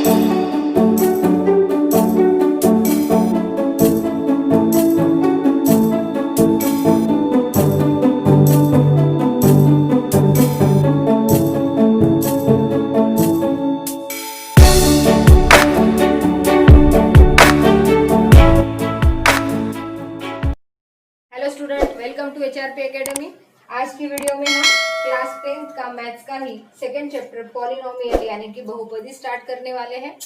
Welcome to HRP academy. आज की video में हम क्लास 10th का मैथ्स का ही सेकेंड चैप्टर पॉलिनोमियल यानी कि बहुपदी स्टार्ट करने वाले हैं,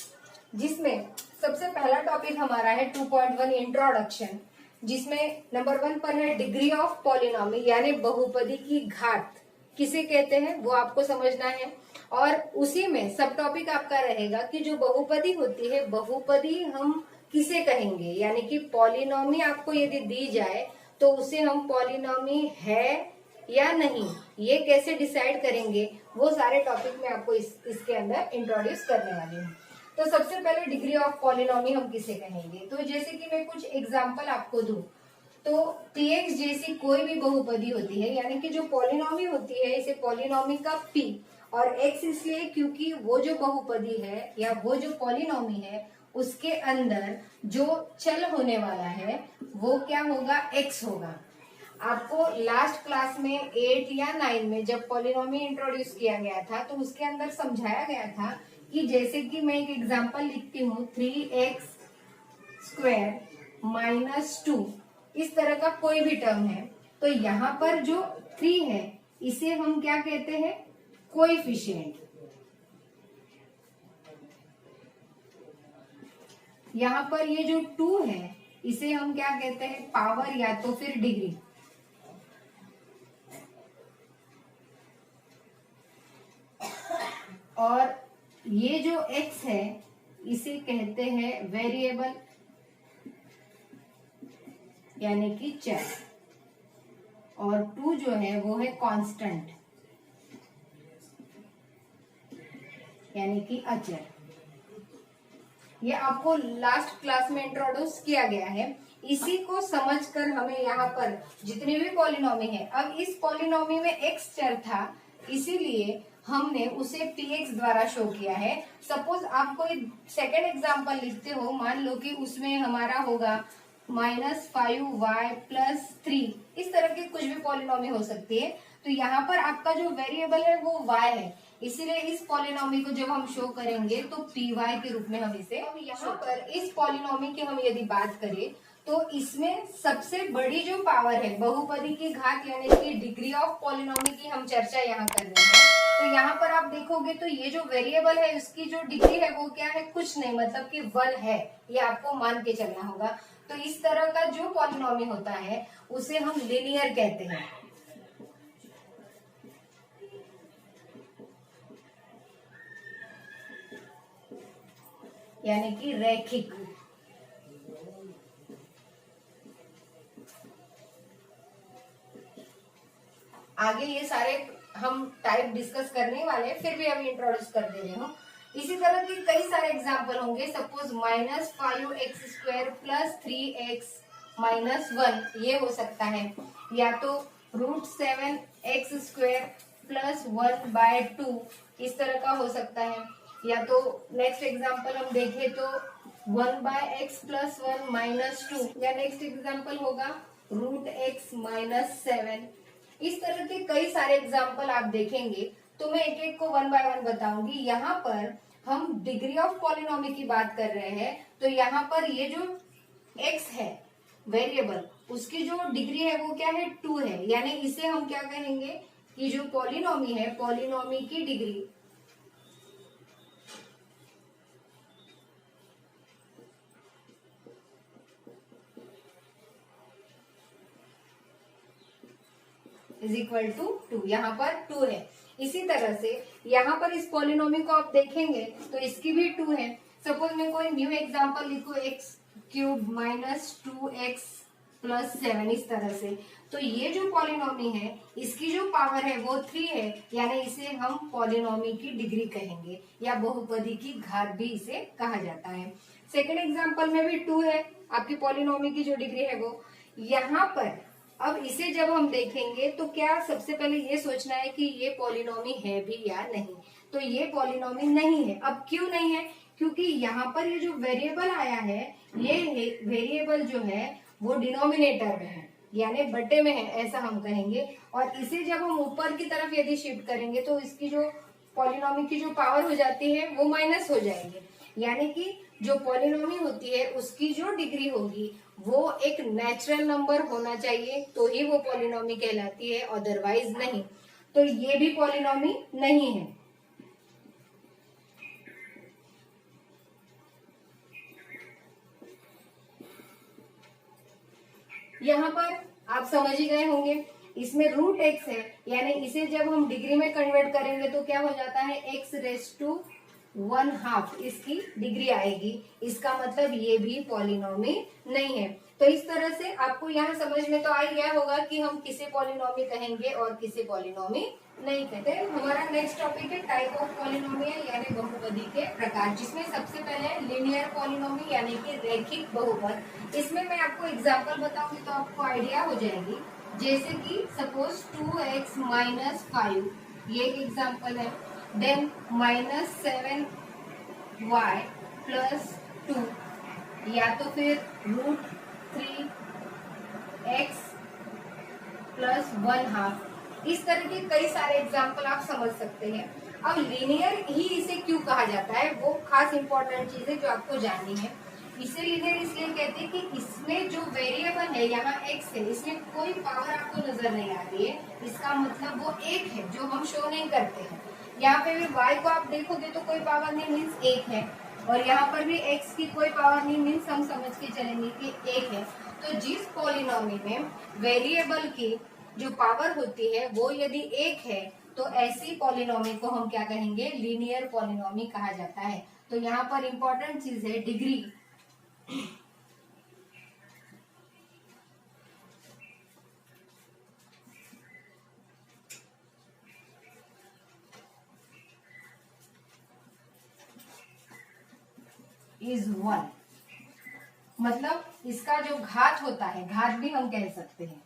जिसमें सबसे पहला टॉपिक हमारा है 2.1 इंट्रोडक्शन, जिसमें नंबर 1 पर है डिग्री ऑफ पॉलिनोमी यानी बहुपदी की घात किसे कहते हैं वो आपको समझना है। और उसी में सब टॉपिक आपका रहेगा कि जो बहुपदी होती है बहुपदी हम किसे कहेंगे, यानी कि पॉलिनोमी आपको यदि दी जाए तो उसे हम पॉलिनोमी है या नहीं ये कैसे डिसाइड करेंगे, वो सारे टॉपिक में आपको इसके अंदर इंट्रोड्यूस करने वाली हूँ। तो सबसे पहले डिग्री ऑफ पॉलिनोमी हम किसे कहेंगे, तो जैसे कि मैं कुछ एग्जांपल आपको दूं तो px जैसी कोई भी बहुपदी होती है यानी कि जो पॉलिनोमी होती है इसे पॉलिनोमी का p और x इसलिए क्योंकि वो जो बहुपदी है या वो जो पॉलिनोमी है उसके अंदर जो चल होने वाला है वो क्या होगा, x होगा। आपको लास्ट क्लास में 8 या 9 में जब पॉलिनोमी इंट्रोड्यूस किया गया था तो उसके अंदर समझाया गया था कि जैसे कि मैं एक एग्जांपल लिखती हूँ 3x² माइनस 2, इस तरह का कोई भी टर्म है तो यहाँ पर जो 3 है इसे हम क्या कहते हैं, कोएफिशिएंट। यहाँ पर ये जो 2 है इसे हम क्या कहते हैं, पावर या तो फिर डिग्री। और ये जो x है इसे कहते हैं वेरिएबल यानी कि चर, और 2 जो है वो है कांस्टेंट यानी कि अचर। ये आपको लास्ट क्लास में इंट्रोड्यूस किया गया है। इसी को समझकर हमें यहाँ पर जितने भी पॉलिनोमी है, अब इस पॉलिनोमी में x चर था इसीलिए हमने उसे px द्वारा शो किया है। सपोज आप कोई सेकेंड एग्जाम्पल लिखते हो, मान लो कि उसमें हमारा होगा -5y + 3, इस तरह की कुछ भी पॉलिनोमी हो सकती है। तो यहाँ पर आपका जो वेरिएबल है वो y है, इसीलिए इस पॉलिनोमी को जब हम शो करेंगे तो py के रूप में हम इसे। अब यहाँ पर इस पॉलिनोमी की हम यदि बात करें तो इसमें सबसे बड़ी जो पावर है बहुपदी की घात यानी कि डिग्री ऑफ पॉलिनोमी की हम चर्चा यहाँ कर रहे हैं। तो यहाँ पर आप देखोगे तो ये जो वेरिएबल है उसकी जो डिग्री है वो क्या है, कुछ नहीं, मतलब कि 1 है, ये आपको मान के चलना होगा। तो इस तरह का जो पॉलिनोमी होता है उसे हम लीनियर कहते हैं। यानी कि रैखिक। आगे ये सारे हम टाइप डिस्कस करने वाले हैं, फिर भी अभी इंट्रोड्यूस कर दे रहे हूँ। इसी तरह के कई सारे एग्जांपल होंगे। सपोज -5x² + 3x - 1 ये हो सकता है, या तो √7x² + 1/2 इस तरह का हो सकता है, या तो नेक्स्ट एग्जांपल हम देखें तो 1/x + 1 - 2, या नेक्स्ट एग्जांपल होगा √x - 7। इस तरह के कई सारे एग्जाम्पल आप देखेंगे तो मैं एक एक को 1 बाय 1 बताऊंगी। यहाँ पर हम डिग्री ऑफ पॉलिनोमी की बात कर रहे हैं तो यहाँ पर ये जो x है वेरिएबल उसकी जो डिग्री है वो क्या है, 2 है, यानी इसे हम क्या कहेंगे कि जो पॉलिनोमी है पॉलिनोमी की डिग्री = 2, यहाँ पर 2 है। इसी तरह से यहाँ पर इस पॉलिनोमी को आप देखेंगे तो इसकी भी 2 है। सपोज मैं कोई न्यू एग्जांपल लिखूं x³ - 2x + 7 इस तरह से, तो ये जो पॉलिनोमी है इसकी जो पावर है वो 3 है, यानी इसे हम पॉलिनोमी की डिग्री कहेंगे या बहुपदी की घात भी इसे कहा जाता है। सेकेंड एग्जाम्पल में भी 2 है, आपकी पॉलिनोमी की जो डिग्री है वो। यहाँ पर अब इसे जब हम देखेंगे तो क्या सबसे पहले ये सोचना है कि ये पॉलिनोमी है भी या नहीं, तो ये पॉलिनोमी नहीं है। अब क्यों नहीं है, क्योंकि यहाँ पर ये जो वेरिएबल आया है, ये वेरिएबल जो है वो डिनोमिनेटर में है, यानी बटे में है, ऐसा हम कहेंगे। और इसे जब हम ऊपर की तरफ यदि शिफ्ट करेंगे तो इसकी जो पॉलिनॉमी की जो पावर हो जाती है वो माइनस हो जाएगी, यानी कि जो पॉलिनॉमी होती है उसकी जो डिग्री होगी वो एक नेचुरल नंबर होना चाहिए, तो ही वो पॉलिनॉमी कहलाती है, अदरवाइज नहीं। तो ये भी पॉलिनॉमी नहीं है। यहाँ पर आप समझ ही गए होंगे, इसमें रूट एक्स है, यानी इसे जब हम डिग्री में कन्वर्ट करेंगे तो क्या हो जाता है, एक्स रेस टू 1/2 इसकी डिग्री आएगी। इसका मतलब ये भी पॉलिनॉमी नहीं है। तो इस तरह से आपको यहाँ समझ में तो आ गया होगा कि हम किसे पॉलिनॉमी कहेंगे और किसे पॉलिनॉमी नहीं कहते। हमारा नेक्स्ट टॉपिक है टाइप ऑफ पॉलिनोमियल यानी बहुपदी के प्रकार, जिसमें सबसे पहले लीनियर पॉलिनोमी यानी कि रैखिक बहुपद। इसमें मैं आपको एग्जांपल बताऊंगी तो आपको आइडिया हो जाएगी। जैसे कि सपोज 2x - 5 ये एक एग्जांपल है, देन -7y + 2, या तो फिर √3x + 1/2। इस तरह के कई सारे एग्जाम्पल आप समझ सकते हैं। अब लीनियर ही इसे क्यों कहा जाता है, वो खास इंपॉर्टेंट चीज है जो आपको जाननी है। इसे लीनियर इसलिए कहते हैं कि इसमें जो वेरिएबल है यहाँ x है, इसमें कोई पावर आपको नजर नहीं आ रही है, इसका मतलब वो एक है जो हम शो नहीं करते हैं। यहाँ पे भी y को आप देखोगे तो कोई पावर नहीं, मीन्स एक है, और यहाँ पर भी x की कोई पावर नहीं, मीन्स हम समझ के चलेंगे कि एक है। तो जिस पॉलिनॉमी में वेरिएबल की जो पावर होती है वो यदि एक है तो ऐसी पॉलिनॉमी को हम क्या कहेंगे, लीनियर पॉलिनॉमी कहा जाता है। तो यहाँ पर इंपॉर्टेंट चीज है डिग्री। इज 1, मतलब इसका जो घात होता है, घात भी हम कह सकते हैं।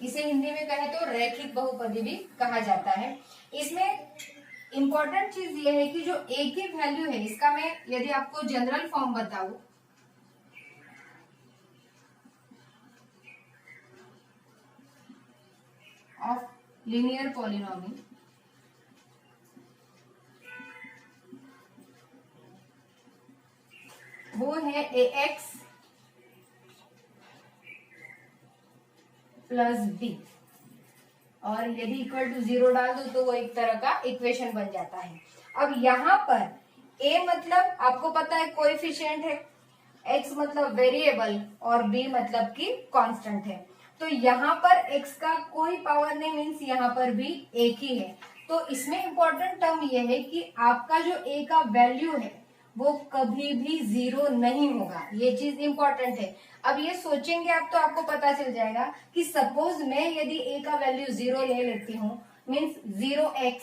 इसे हिंदी में कहे तो रैखिक बहुपदी भी कहा जाता है। इसमें इंपॉर्टेंट चीज ये है कि जो ए की वैल्यू है, इसका मैं यदि आपको जनरल फॉर्म बताऊं, ऑफ लीनियर पॉलिनॉमी, वो है ax + b, और यदि इक्वल टू 0 डाल दो तो वो एक तरह का इक्वेशन बन जाता है। अब यहाँ पर a मतलब आपको पता है कोएफिशिएंट है, x मतलब वेरिएबल और b मतलब कि कांस्टेंट है। तो यहाँ पर x का कोई पावर नहीं, मीन्स यहाँ पर भी एक ही है। तो इसमें इंपॉर्टेंट टर्म ये है कि आपका जो a का वैल्यू है वो कभी भी 0 नहीं होगा, ये चीज इंपॉर्टेंट है। अब ये सोचेंगे आप तो आपको पता चल जाएगा कि सपोज मैं यदि a का वैल्यू 0 ले लेती हूँ, मीन्स 0x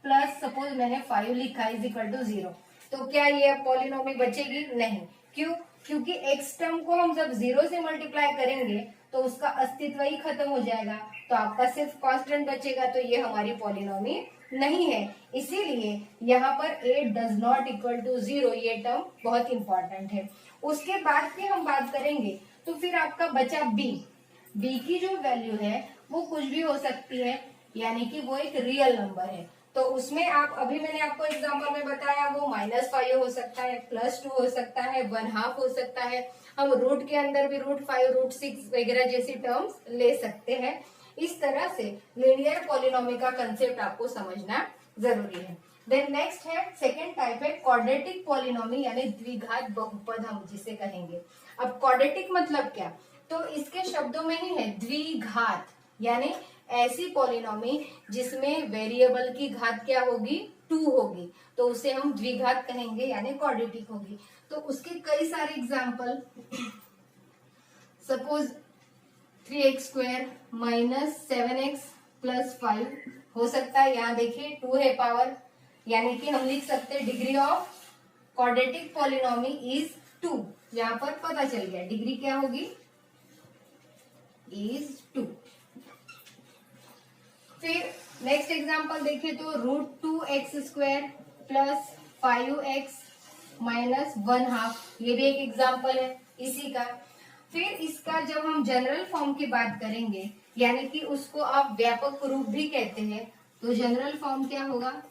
प्लस सपोज मैंने 5 लिखा इज इक्वल टू 0, तो क्या ये पॉलिनॉमी बचेगी? नहीं। क्यों? क्योंकि x टर्म को हम जब 0 से मल्टीप्लाई करेंगे तो उसका अस्तित्व ही खत्म हो जाएगा, तो आपका सिर्फ कांस्टेंट बचेगा, तो ये हमारी पॉलिनॉमी नहीं है। इसीलिए यहाँ पर a does not equal to 0, ये टर्म बहुत इंपॉर्टेंट है। उसके बाद फिर हम बात करेंगे तो फिर आपका बचा b की जो वैल्यू है वो कुछ भी हो सकती है, यानी कि वो एक रियल नंबर है। तो उसमें आप अभी मैंने आपको एग्जांपल में बताया वो -5 हो सकता है, +2 हो सकता है, 1/2 हो सकता है। हम रूट के अंदर भी √5, √6 वगैरह जैसी टर्म्स ले सकते हैं। इस तरह से लीनियर पॉलिनॉमी का कंसेप्ट आपको समझना जरूरी है। देन नेक्स्ट है सेकेंड टाइप है क्वाड्रेटिक पॉलिनॉमी यानी द्विघात बहुपद हम जिसे कहेंगे। अब क्वाड्रेटिक मतलब क्या? तो इसके शब्दों में ही है द्विघात, यानी ऐसी पॉलिनॉमी जिसमें वेरिएबल की घात क्या होगी? 2 होगी, तो उसे हम द्विघात कहेंगे यानी क्वाड्रेटिक होगी। तो उसके कई सारे एग्जाम्पल, सपोज 3x² - 7x + 5 हो सकता है। यहाँ देखिए 2 है पावर, यानी कि हम लिख सकते हैं डिग्री ऑफ क्वाड्रेटिक पॉलिनॉमी इज 2। यहाँ पर पता चल गया डिग्री क्या होगी? इज 2। फिर नेक्स्ट एग्जांपल देखें तो √2x² प्लस 5x माइनस 1/2, ये भी एक एग्जांपल है इसी का। फिर इसका जब हम जनरल फॉर्म की बात करेंगे, यानी कि उसको आप व्यापक रूप भी कहते हैं, तो जनरल फॉर्म क्या होगा,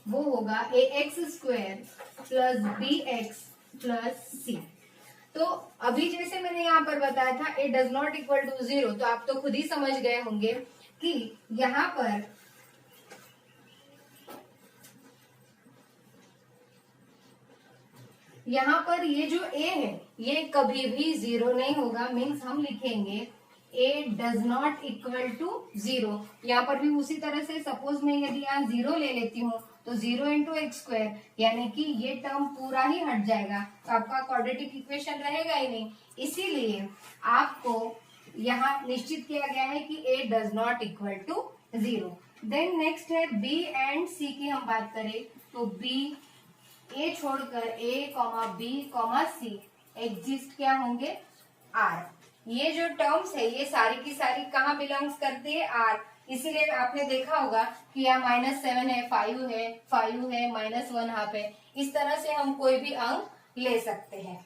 वो होगा ax² plus bx plus c। तो अभी जैसे मैंने यहाँ पर बताया था a does not equal to 0, तो आप तो खुद ही समझ गए होंगे कि यहाँ पर ये जो a है ये कभी भी 0 नहीं होगा। मीन्स हम लिखेंगे a does not equal to 0। यहाँ पर भी उसी तरह से सपोज मैं यदि यहाँ 0 ले लेती हूँ तो 0 इंटू x², यानी कि ये टर्म पूरा ही हट जाएगा, तो आपका क्वाड्रेटिक इक्वेशन रहेगा ही नहीं। इसीलिए आपको यहाँ निश्चित किया गया है कि a does not equal to 0। Then next है b एंड c की हम बात करें तो b a छोड़कर a, b, c एग्जिस्ट क्या होंगे, r। ये जो टर्म्स है ये सारी की सारी कहाँ बिलोंग्स करती है, r। इसीलिए आपने देखा होगा कि यहाँ -7 है, 5 है, -1/2 है। इस तरह से हम कोई भी अंक ले सकते हैं।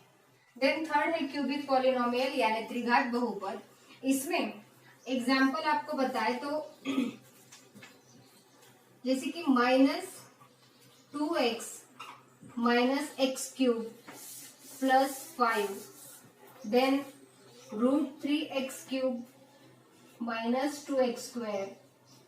देन थर्ड है क्यूबिक पॉलिनोमियल यानी त्रिघात बहुपद। इसमें एग्जाम्पल आपको बताए तो जैसे कि -2x -x³ plus 5, then √3x³ -2x²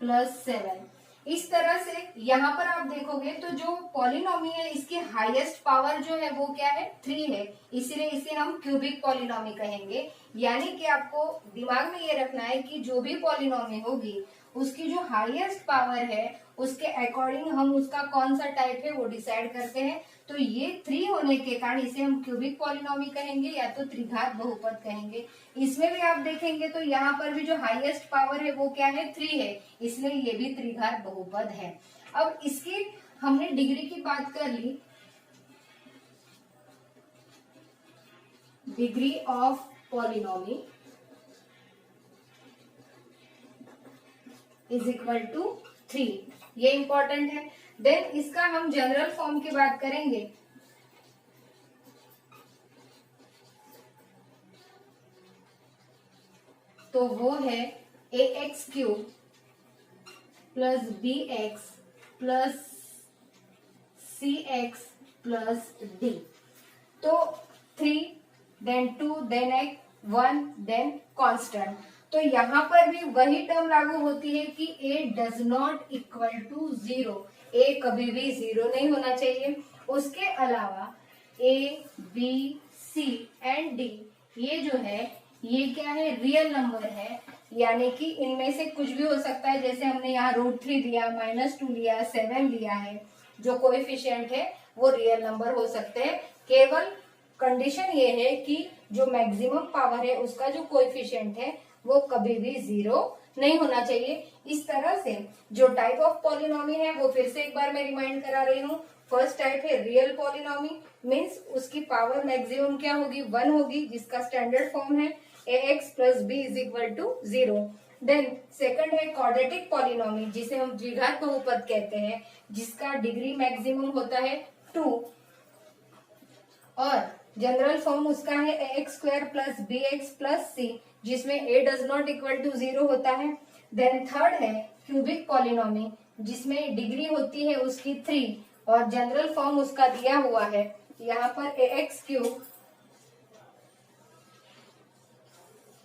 plus 7। इस तरह से यहाँ पर आप देखोगे तो जो पॉलिनॉमी है इसकी हाईएस्ट पावर जो है वो क्या है, 3 है। इसीलिए इसे हम क्यूबिक पॉलिनॉमी कहेंगे। यानी कि आपको दिमाग में ये रखना है कि जो भी पॉलिनॉमी होगी उसकी जो हाईएस्ट पावर है उसके अकॉर्डिंग हम उसका कौन सा टाइप है वो डिसाइड करते हैं। तो ये 3 होने के कारण इसे हम क्यूबिक पॉलिनॉमी कहेंगे या तो त्रिघात बहुपद कहेंगे। इसमें भी आप देखेंगे तो यहाँ पर भी जो हाईएस्ट पावर है वो क्या है, 3 है, इसलिए ये भी त्रिघात बहुपद है। अब इसकी हमने डिग्री की बात कर ली, degree of polynomial is equal to 3, ये इंपॉर्टेंट है। देन इसका हम जनरल फॉर्म की बात करेंगे तो वो है ax³ plus bx plus cx plus d। तो 3 देन 2 देन 1 देन कांस्टेंट। तो यहाँ पर भी वही टर्म लागू होती है कि a does not equal to 0, a कभी भी 0 नहीं होना चाहिए। उसके अलावा a, b, c and d ये जो है ये क्या है, रियल नंबर है। यानी कि इनमें से कुछ भी हो सकता है, जैसे हमने यहाँ √3 लिया, -2 लिया, 7 लिया है, जो कोएफिशिएंट है वो रियल नंबर हो सकते हैं। केवल कंडीशन ये है कि जो मैक्सिमम पावर है उसका जो कोएफिशिएंट है वो कभी भी 0 नहीं होना चाहिए। इस तरह से जो टाइप ऑफ पॉलिनॉमी है वो फिर से एक बार मैं रिमाइंड करा रही हूँ। फर्स्ट टाइप है रियल पॉलिनॉमी, मीन्स उसकी पावर मैक्सिमम क्या होगी, 1 होगी, जिसका स्टैंडर्ड फॉर्म है ax plus b is equal to 0। Then second है क्वाड्रेटिक पॉलिनॉमी जिसे हम द्विघात बहुपद कहते हैं, जिसका डिग्री मैक्सिमम होता है 2 और जनरल फॉर्म उसका है ax² plus bx plus c, जिसमें a does not equal to 0 होता है। देन थर्ड है क्यूबिक पॉलिनॉमी जिसमें डिग्री होती है उसकी 3 और जनरल फॉर्म उसका दिया हुआ है यहाँ पर ax³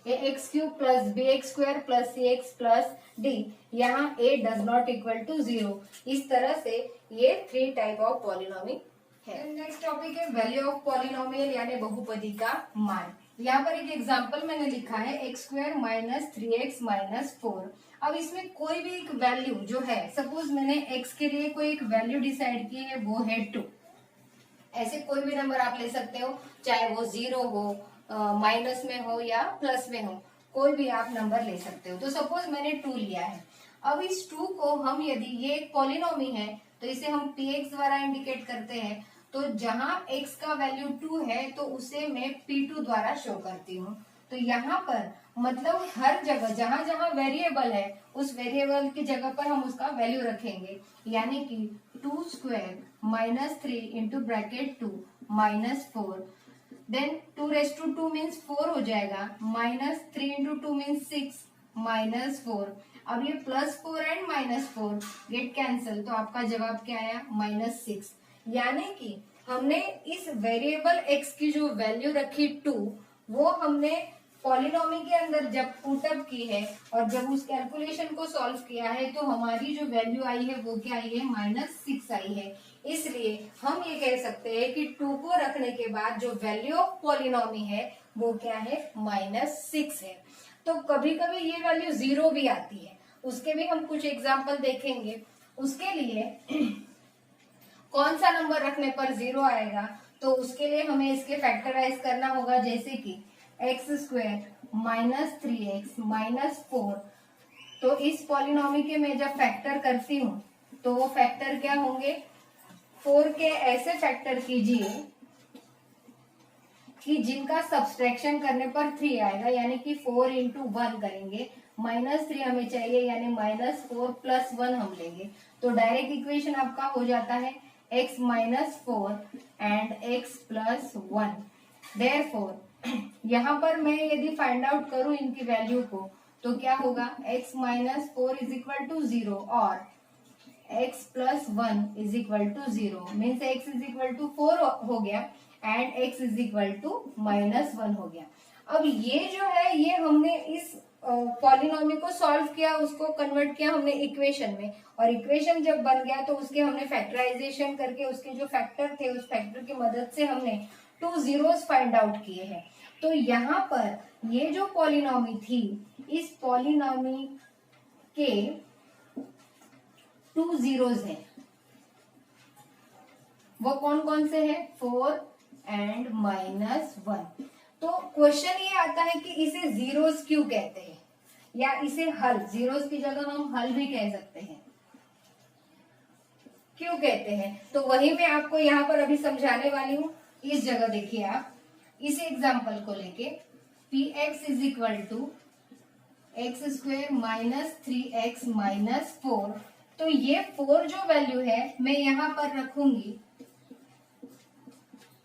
plus bx² plus cx plus d, यहाँ a does not equal to 0। इस तरह से ये 3 टाइप ऑफ पॉलिनॉमी है। नेक्स्ट टॉपिक है वैल्यू ऑफ पॉलिनोमियल यानी बहुपदी का मान। यहाँ पर एक एग्जांपल मैंने लिखा है x² माइनस 3x माइनस 4। अब इसमें कोई भी एक वैल्यू जो है, सपोज मैंने x के लिए कोई एक वैल्यू डिसाइड की है वो है 2। ऐसे कोई भी नंबर आप ले सकते हो, चाहे वो 0 हो, माइनस में हो या प्लस में हो, कोई भी आप नंबर ले सकते हो। तो सपोज मैंने 2 लिया है। अब इस 2 को हम, यदि ये एक पॉलिनोमी है तो इसे हम px द्वारा इंडिकेट करते हैं। तो जहां x का वैल्यू 2 है तो उसे मैं p2 द्वारा शो करती हूँ। तो यहाँ पर मतलब हर जगह जहां जहां वेरिएबल है उस वेरिएबल की जगह पर हम उसका वैल्यू रखेंगे, यानी कि 2 square minus 3 into bracket 2 minus 4, then 2 raise to 2 means 4 हो जाएगा, माइनस 3 इंटू 2 मीन्स 6 माइनस 4। अब ये +4 एंड -4 गेट कैंसल, तो आपका जवाब क्या आया -6। यानी कि हमने इस वेरिएबल x की जो वैल्यू रखी 2, वो हमने पॉलिनॉमी के अंदर जब पुटअप की है और जब उस कैलकुलेशन को सॉल्व किया है तो हमारी जो वैल्यू आई है वो क्या आई है, -6 आई है। इसलिए हम ये कह सकते हैं कि 2 को रखने के बाद जो वैल्यू ऑफ पॉलिनॉमी है वो क्या है, -6 है। तो कभी कभी ये वैल्यू 0 भी आती है, उसके भी हम कुछ एग्जाम्पल देखेंगे। उसके लिए कौन सा नंबर रखने पर 0 आएगा, तो उसके लिए हमें इसके फैक्टराइज करना होगा, जैसे कि एक्स स्क्वायर -3x -4। तो इस पॉलिनॉमी के मैं जब फैक्टर करती हूँ तो वो फैक्टर क्या होंगे, 4 के ऐसे फैक्टर कीजिए कि जिनका सब्सट्रैक्शन करने पर 3 आएगा, यानी कि 4 इंटू 1 करेंगे, -3 हमें चाहिए यानी -4 + 1 हम लेंगे। तो डायरेक्ट इक्वेशन आपका हो जाता है x -4 एंड x + 1। देयरफॉर यहाँ पर मैं यदि फाइंड आउट करूं इनकी वैल्यू को तो क्या होगा, x -4 = 0 और x + 1 = 0 मीन्स x = 4 हो गया एंड x = -1 हो गया। अब ये जो है ये हमने इस पॉलिनॉमी को सॉल्व किया, उसको कन्वर्ट किया हमने इक्वेशन में, और इक्वेशन जब बन गया तो उसके हमने फैक्टराइजेशन करके उसके जो फैक्टर थे उस फैक्टर की मदद से हमने 2 zeros फाइंड आउट किए हैं। तो यहाँ पर ये जो पॉलिनॉमी थी, इस पॉलिनॉमी के 2 zeros हैं, वो कौन कौन से हैं, 4 एंड -1। तो क्वेश्चन ये आता है कि इसे जीरोस क्यों कहते हैं, या इसे हल, जीरोस की जगह हम हल भी कह सकते हैं, क्यों कहते हैं, तो वही मैं आपको यहाँ पर अभी समझाने वाली हूँ। इस जगह देखिए आप इस एग्जाम्पल को लेके px = x² -3x -4, तो ये 4 जो वैल्यू है मैं यहाँ पर रखूंगी,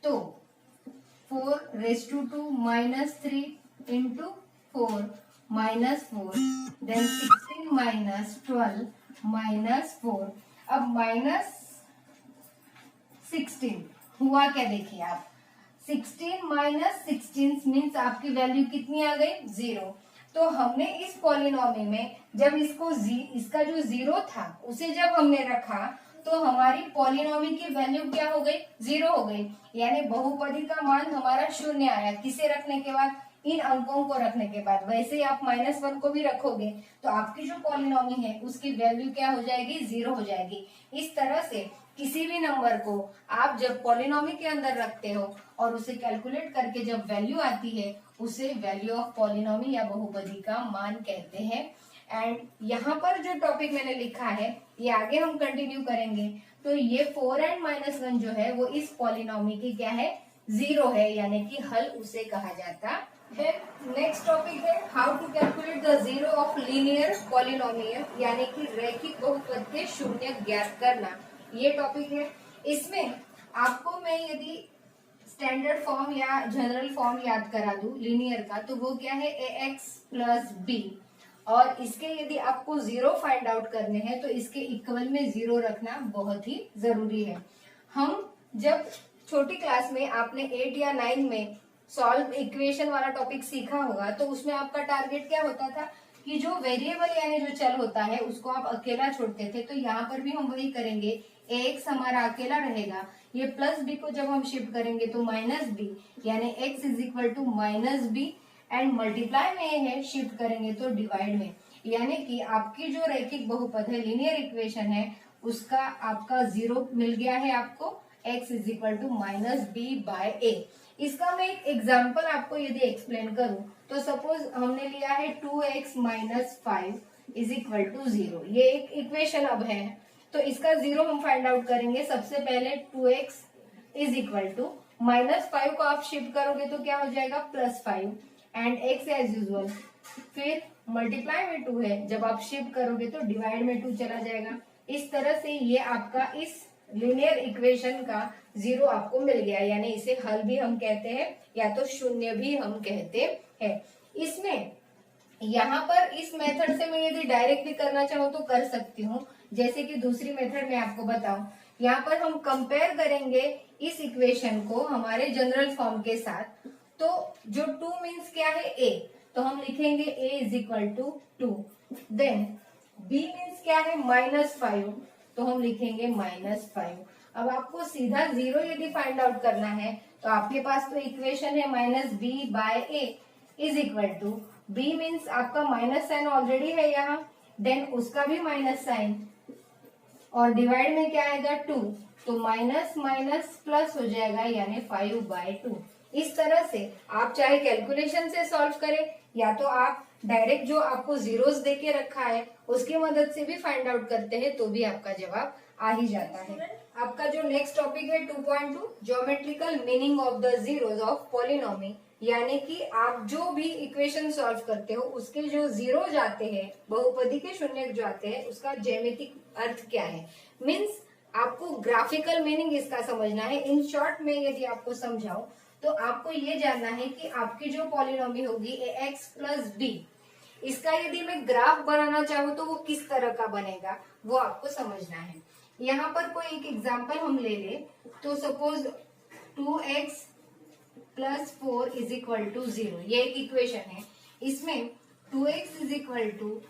तो 4⁻2 -3 इंटू 4 -4, देन 16 -12 -4। अब -16 हुआ क्या, देखिए आप 16 - 16 मीन्स आपकी वैल्यू कितनी आ गई, 0। तो हमने इस पॉलिनॉमी में जब इसका जो 0 था उसे जब हमने रखा तो हमारी पॉलिनॉमी की वैल्यू क्या हो गई, 0 हो गई, यानी बहुपदी का मान हमारा 0 आया। किसे रखने के बाद, इन अंकों को रखने के बाद। वैसे ही आप -1 को भी रखोगे तो आपकी जो पॉलिनॉमी है उसकी वैल्यू क्या हो जाएगी, 0 हो जाएगी। इस तरह से किसी भी नंबर को आप जब पॉलिनॉमी के अंदर रखते हो और उसे कैलकुलेट करके जब वैल्यू आती है उसे वैल्यू ऑफ पॉलिनॉमी या बहुपदी का मान कहते हैं। एंड यहाँ पर जो टॉपिक मैंने लिखा है ये आगे हम कंटिन्यू करेंगे। तो ये 4 एंड -1 जो है वो इस पॉलिनॉमी की क्या है, 0 है, यानी कि हल उसे कहा जाता है। नेक्स्ट टॉपिक है how to calculate the zero of linear polynomial, यानी कि रैखिक बहुपद के शून्य ज्ञात करना, ये टॉपिक है। इसमें आपको मैं यदि स्टैंडर्ड फॉर्म या जनरल फॉर्म याद करा दूं लीनियर का, तो वो क्या है, ax + b, और इसके यदि आपको 0 फाइंड आउट करने हैं तो इसके इक्वल में 0 रखना बहुत ही जरूरी है। हम जब छोटी क्लास में आपने 8 या 9 में सॉल्व इक्वेशन वाला टॉपिक सीखा होगा तो उसमें आपका टारगेट क्या होता था कि जो वेरिएबल यानी जो चल होता है उसको आप अकेला छोड़ते थे। तो यहाँ पर भी हम वही करेंगे, ax हमारा अकेला रहेगा, ये +b को जब हम शिफ्ट करेंगे तो -b, यानी x = -b, एंड मल्टीप्लाई में है शिफ्ट करेंगे तो डिवाइड में, यानी कि आपकी जो रैखिक बहुपद है, लीनियर इक्वेशन है, उसका आपका 0 मिल गया है आपको, x = -b/a। इसका मैं एक एग्जाम्पल आपको यदि एक्सप्लेन करूं तो सपोज हमने लिया है 2x - 5 = 0, ये एक इक्वेशन अब है। तो इसका 0 हम फाइंड आउट करेंगे। सबसे पहले 2x = -5 को आप शिफ्ट करोगे तो क्या हो जाएगा, +5, एंड x एज यूजुअल, फिर मल्टीप्लाई में 2 है, जब आप शिफ्ट करोगे तो डिवाइड में 2 चला जाएगा। इस तरह से ये आपका इस लीनियर इक्वेशन का जीरो आपको मिल गया, यानी इसे हल भी हम कहते हैं या तो शून्य भी हम कहते हैं। इसमें यहाँ पर इस मेथड से मैं यदि डायरेक्टली करना चाहूँ तो कर सकती हूँ, जैसे कि दूसरी मेथड में आपको बताऊं। यहाँ पर हम कंपेयर करेंगे इस इक्वेशन को हमारे जनरल फॉर्म के साथ। तो जो 2 मीन्स क्या है, a, तो हम लिखेंगे a is equal to 2। Then b means क्या है, -5, तो हम लिखेंगे -5। अब आपको सीधा जीरो यदि फाइंड आउट करना है तो आपके पास तो इक्वेशन है -b/a is equal to, b means आपका माइनस साइन ऑलरेडी है यहाँ, देन उसका भी माइनस साइन, और डिवाइड में क्या आएगा 2, तो माइनस माइनस प्लस हो जाएगा, यानी 5/2। इस तरह से आप चाहे कैलकुलेशन से सॉल्व करें या तो आप डायरेक्ट जो आपको जीरोस देके रखा है उसकी मदद से भी फाइंड आउट करते हैं, तो भी आपका जवाब आ ही जाता है। आपका जो नेक्स्ट टॉपिक है 2.2, geometrical meaning of the zeros of polynomial, यानी कि आप जो भी इक्वेशन सॉल्व करते हो उसके जो जीरो जाते हैं, बहुपदी के शून्य जो आते हैं, उसका ज्यामितिक अर्थ क्या है, मीन्स आपको ग्राफिकल मीनिंग इसका समझना है। इन शॉर्ट में यदि आपको समझाऊं तो आपको ये जानना है कि आपकी जो पॉलिनोमी होगी ax प्लस b, इसका यदि मैं ग्राफ बनाना चाहूँ तो वो किस तरह का बनेगा, वो आपको समझना है। यहाँ पर कोई एक एग्जांपल हम ले ले, तो suppose 2x plus 4 is equal to 0, ये एक इक्वेशन है। इसमें 2x is equal to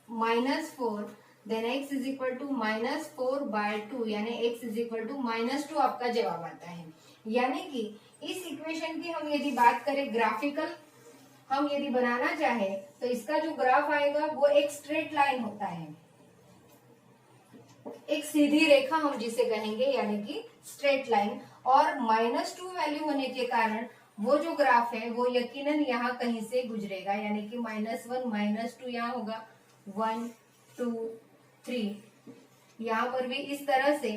-4, then x is equal to -4/2, यानी x इज इक्वल टू -2 आपका जवाब आता है। यानी कि इस इक्वेशन की हम यदि बात करें ग्राफिकल, हम यदि बनाना चाहे तो इसका जो ग्राफ आएगा वो एक स्ट्रेट लाइन होता है, एक सीधी रेखा हम जिसे कहेंगे, यानी कि स्ट्रेट लाइन। और -2 वैल्यू होने के कारण वो जो ग्राफ है वो यकीनन यहाँ कहीं से गुजरेगा, यानी कि -1 -2 यहाँ होगा, 1 2 3, यहाँ पर भी इस तरह से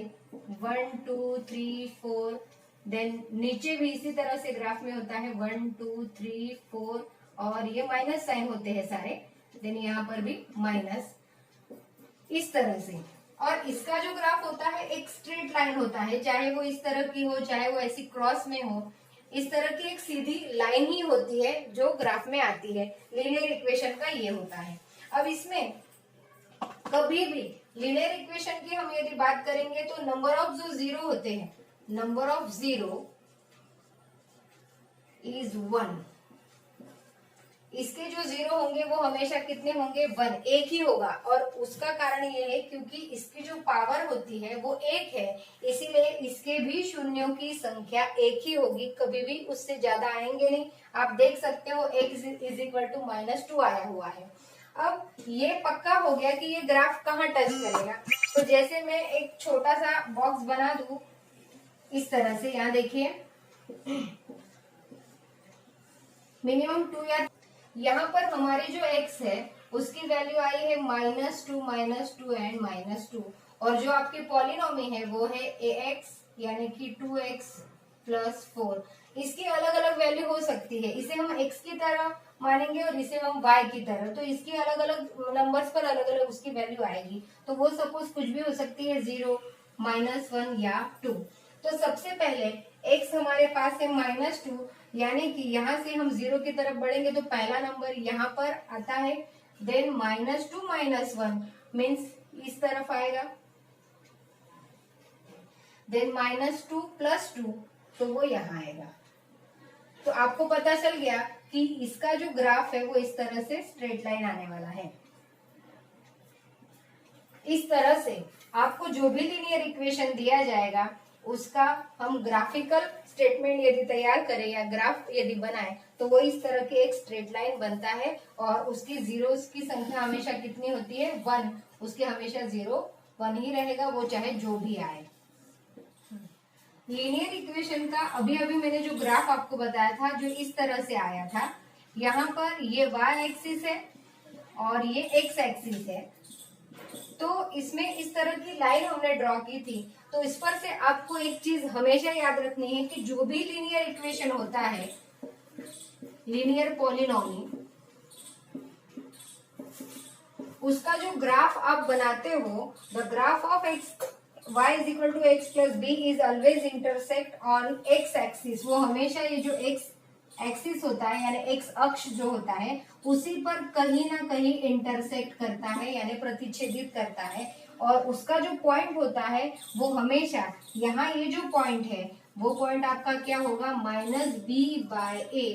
1 2 3 4, देन नीचे भी इसी तरह से ग्राफ में होता है 1 2 3 4, और ये माइनस साइन होते हैं सारे, देन यहाँ पर भी माइनस, इस तरह से। और इसका जो ग्राफ होता है एक स्ट्रेट लाइन होता है, चाहे वो इस तरह की हो चाहे वो ऐसी क्रॉस में हो, इस तरह की एक सीधी लाइन ही होती है जो ग्राफ में आती है। लीनियर इक्वेशन का ये होता है। अब इसमें कभी भी लीनियर इक्वेशन की हम यदि बात करेंगे तो नंबर ऑफ जो जीरो होते हैं, नंबर ऑफ जीरो इज 1, इसके जो जीरो होंगे वो हमेशा कितने होंगे, 1, एक ही होगा। और उसका कारण ये है क्योंकि इसकी जो पावर होती है वो एक है, इसीलिए इसके भी शून्यों की संख्या एक ही होगी, कभी भी उससे ज्यादा आएंगे नहीं। आप देख सकते हो x इज इक्वल टू -2 आया हुआ है। अब ये पक्का हो गया कि ये ग्राफ कहाँ टच करेगा, तो जैसे मैं एक छोटा सा बॉक्स बना दूं इस तरह से, यहाँ देखिए मिनिमम 2 या यहाँ पर हमारी जो x है उसकी वैल्यू आई है -2 एंड -2, और जो आपकी पॉलिनोमी है वो है ax यानी कि 2x प्लस 4। इसकी अलग अलग वैल्यू हो सकती है, इसे हम x की तरह मानेंगे और इसे हम y की तरह, तो इसकी अलग अलग नंबर्स पर अलग अलग उसकी वैल्यू आएगी। तो वो सपोज कुछ भी हो सकती है, 0 -1 या 2। तो सबसे पहले x हमारे पास है -2, यानी कि यहाँ से हम 0 की तरफ बढ़ेंगे तो पहला नंबर यहाँ पर आता है, देन -2 -1 मीन्स इस तरफ आएगा, देन -2 + 2 तो वो यहाँ आएगा। तो आपको पता चल गया कि इसका जो ग्राफ है वो इस तरह से स्ट्रेट लाइन आने वाला है। इस तरह से आपको जो भी लीनियर इक्वेशन दिया जाएगा उसका हम ग्राफिकल स्टेटमेंट यदि तैयार करें या ग्राफ यदि बनाएं तो वो इस तरह की एक स्ट्रेट लाइन बनता है, और उसकी जीरोस की संख्या हमेशा कितनी होती है, 1, उसके हमेशा 0 1 ही रहेगा, वो चाहे जो भी आए। लीनियर इक्वेशन का अभी अभी मैंने जो ग्राफ आपको बताया था जो इस तरह से आया था, यहाँ पर ये y एक्सिस है और ये x एक्सिस है, तो इसमें इस तरह की लाइन हमने ड्रॉ की थी। तो इस पर से आपको एक चीज हमेशा याद रखनी है कि जो भी लीनियर इक्वेशन होता है लीनियर पॉलिनॉमी, उसका जो ग्राफ आप बनाते हो, the graph of x y is equal to x plus b is always intersect on x axis, वो हमेशा ये जो एक्स एक्सिस होता है यानी एक्स अक्ष जो होता है उसी पर कहीं ना कहीं इंटरसेक्ट करता है यानी प्रतिच्छेदित करता है, और उसका जो पॉइंट होता है वो हमेशा यहाँ ये जो पॉइंट है वो पॉइंट आपका क्या होगा, -b/a,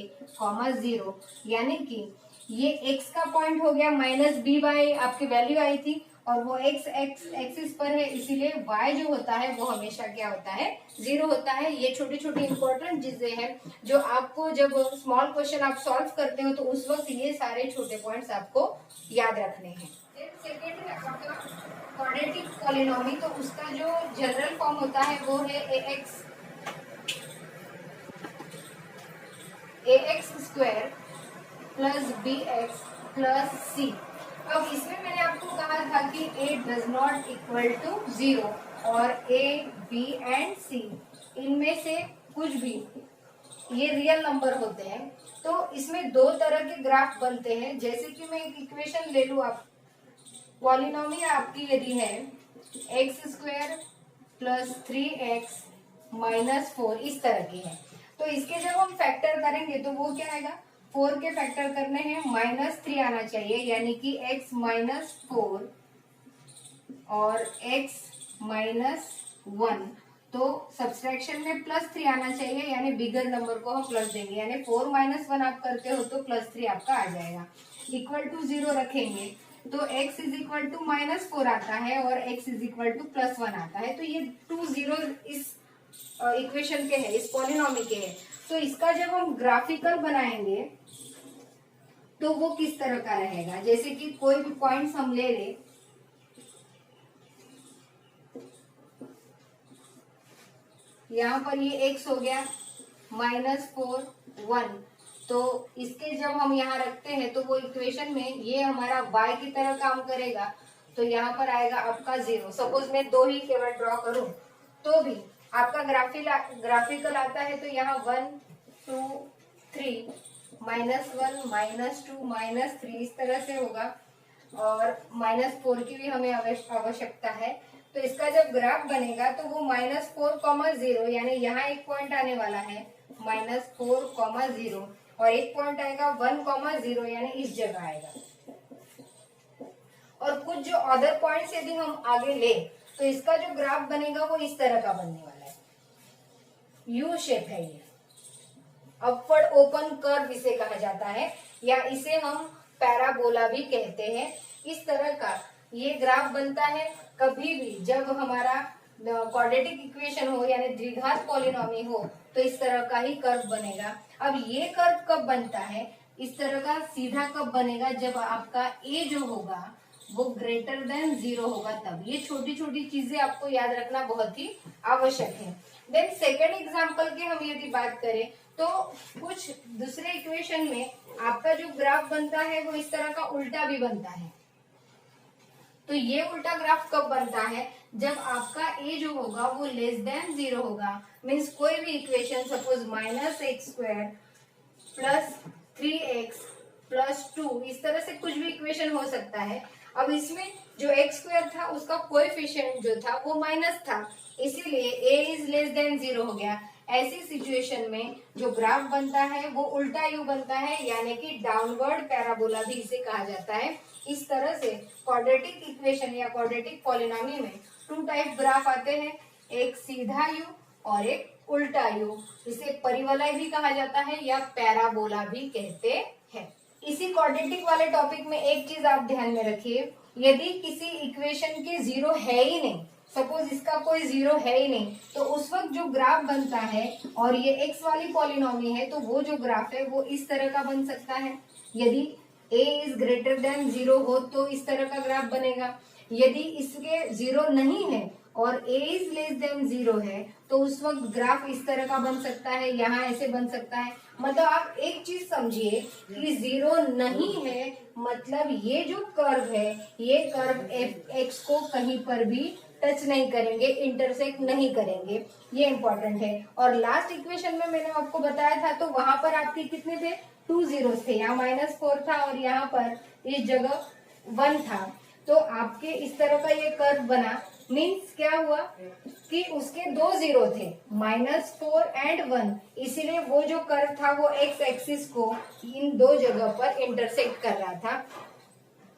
0, यानी कि ये x का पॉइंट हो गया -b/a, आपकी वैल्यू आई थी और वो x एक्सिस पर है, इसीलिए y जो होता है वो हमेशा क्या होता है, 0 होता है। ये छोटी छोटी इंपॉर्टेंट चीजें हैं जो आपको जब स्मॉल क्वेश्चन आप सॉल्व करते हो तो उस वक्त ये सारे छोटे पॉइंट्स आपको याद रखने हैं। सेकेंड है आपका क्वाड्रेटिक पॉलिनॉमी, तो उसका जो जनरल फॉर्म होता है वो है ax² plus bx plus c। अब इसमें मैंने आपको कहा था कि a does not equal to 0 और a, b एंड c इनमें से कुछ भी ये रियल नंबर होते हैं, तो इसमें दो तरह के ग्राफ बनते हैं। जैसे कि मैं एक इक्वेशन ले लूं, आप पॉलिनॉमी आपकी यदि है x² प्लस 3x माइनस 4 इस तरह की है, तो इसके जब हम फैक्टर करेंगे तो वो क्या आएगा, 4 के फैक्टर करने हैं -3 आना चाहिए, यानी कि x माइनस 4 और x माइनस 1, तो सब्सट्रैक्शन में +3 आना चाहिए यानी बिगर नंबर को हम प्लस देंगे, यानी 4 - 1 आप करते हो तो +3 आपका आ जाएगा। इक्वल टू 0 रखेंगे तो x इज इक्वल टू -4 आता है और x इज इक्वल टू +1 आता है, तो ये 2 0 इस इक्वेशन के है, इस पॉलिनॉमी के है। तो इसका जब हम ग्राफिकल बनाएंगे तो वो किस तरह का रहेगा, जैसे कि कोई भी पॉइंट्स हम ले ले, यहाँ पर ये x हो गया -4 1, तो इसके जब हम यहाँ रखते हैं तो वो इक्वेशन में ये हमारा y की तरह काम करेगा, तो यहाँ पर आएगा आपका 0। सपोज मैं 2 ही केवल ड्रॉ करूं तो भी आपका ग्राफिकल आता है, तो यहाँ 1 2 3 -1 -2 -3 इस तरह से होगा, और -4 की भी हमें आवश्यकता है। तो इसका जब ग्राफ बनेगा तो वो -4, 0 यानी यहाँ एक पॉइंट आने वाला है -4, 0 और एक पॉइंट आएगा 1, 0 यानी इस जगह आएगा, और कुछ जो अदर पॉइंट्स यदि हम आगे ले तो इसका जो ग्राफ बनेगा वो इस तरह का बनने वाला है, यू शेप है ये, अपवर्ड ओपन कर्व इसे कहा जाता है, या इसे हम पैराबोला भी कहते हैं। इस तरह का ये ग्राफ बनता है कभी भी जब हमारा क्वाड्रेटिक इक्वेशन हो यानी द्विघात पॉलिनॉमी हो, तो इस तरह का ही कर्व बनेगा। अब ये कर्व कब बनता है, इस तरह का सीधा कब बनेगा, जब आपका a जो होगा वो ग्रेटर देन 0 होगा, तब। ये छोटी छोटी चीजें आपको याद रखना बहुत ही आवश्यक है। देन सेकेंड एग्जाम्पल की हम यदि बात करें तो कुछ दूसरे इक्वेशन में आपका जो ग्राफ बनता है वो इस तरह का उल्टा भी बनता है। तो ये उल्टा ग्राफ कब बनता है, जब आपका a जो होगा वो लेस देन 0 होगा, मीन्स कोई भी equation suppose -x² plus 3x plus 2 इस तरह से कुछ भी इक्वेशन हो सकता है। अब इसमें जो x² था उसका कोएफिशिएंट जो था वो माइनस था, इसीलिए a इज लेस देन 0 हो गया। ऐसी सिचुएशन में जो ग्राफ बनता है वो उल्टा यू बनता है, यानी कि डाउनवर्ड पैराबोला भी इसे कहा जाता है। इस तरह से क्वाड्रेटिक इक्वेशन या क्वाड्रेटिक पॉलिनॉमी में 2 टाइप ग्राफ आते हैं, एक सीधा यू और एक उल्टा यू। इसे परिवलय भी कहा जाता है या पैराबोला भी कहते हैं। इसी क्वाड्रेटिक वाले टॉपिक में एक चीज आप ध्यान में रखिए, यदि किसी इक्वेशन के 0 है ही नहीं, सपोज इसका कोई 0 है ही नहीं, तो उस वक्त जो ग्राफ बनता है और ये x वाली पॉलिनॉमी है तो वो जो ग्राफ है वो इस तरह का बन सकता है। यदि a इज ग्रेटर देन 0 हो तो इस तरह का ग्राफ बनेगा, यदि इसके 0 नहीं है और a इज लेस देन 0 है तो उस वक्त ग्राफ इस तरह का बन सकता है, यहाँ ऐसे बन सकता है। मतलब आप एक चीज समझिए कि 0 नहीं है, मतलब ये जो कर्व है ये कर्व x को कहीं पर भी टच नहीं करेंगे, इंटरसेक्ट नहीं करेंगे, ये इंपॉर्टेंट है। और लास्ट इक्वेशन में मैंने आपको बताया था तो वहां पर आपके कितने थे, 2 जीरोस थे, यहाँ -4 था और यहाँ पर इस जगह 1 था, तो आपके इस तरह का ये कर्व बना। मीन्स क्या हुआ कि उसके 2 जीरो थे, -4 एंड 1, इसीलिए वो जो कर्व था वो एक्स एक्सिस को इन दो जगह पर इंटरसेक्ट कर रहा था।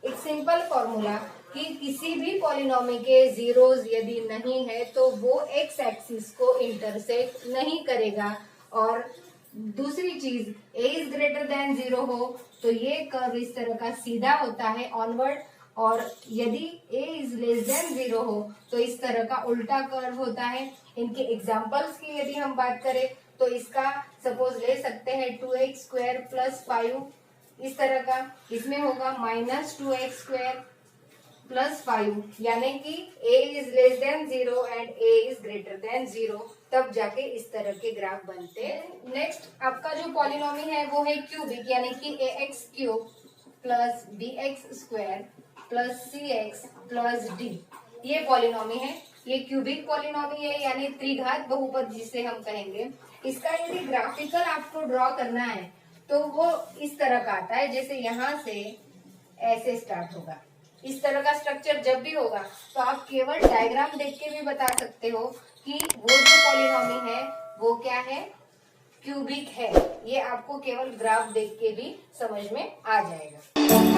एक सिंपल फॉर्मूला कि किसी भी पॉलिनोमी के जीरोस यदि नहीं है तो वो एक्स एक्सिस को इंटरसेक्ट नहीं करेगा। और दूसरी चीज, a इज ग्रेटर देन 0 हो तो ये कर्व इस तरह का सीधा होता है ऑनवर्ड, और यदि a इज लेस देन 0 हो तो इस तरह का उल्टा कर्व होता है। इनके एग्जांपल्स की यदि हम बात करें तो इसका सपोज ले सकते हैं 2x स्क्वायर प्लस 5 इस तरह का, इसमें होगा -2x² प्लस 5, यानी कि a is less than 0 and a is greater than 0, तब जाके इस तरह के ग्राफ बनते हैं। नेक्स्ट आपका जो पॉलिनोमी है वो है क्यूबिक, यानी कि ax³ plus bx² plus cx plus d, ये पॉलिनोमी है। ये क्यूबिक पॉलिनोमी है, यानी त्रिघात बहुपद जिसे हम कहेंगे। इसका यदि ग्राफिकल आपको ड्रॉ करना है तो वो इस तरह का आता है, जैसे यहाँ से ऐसे स्टार्ट होगा। इस तरह का स्ट्रक्चर जब भी होगा तो आप केवल डायग्राम देख के भी बता सकते हो कि वो जो पॉलिनोमी है वो क्या है, क्यूबिक है। ये आपको केवल ग्राफ देख के भी समझ में आ जाएगा।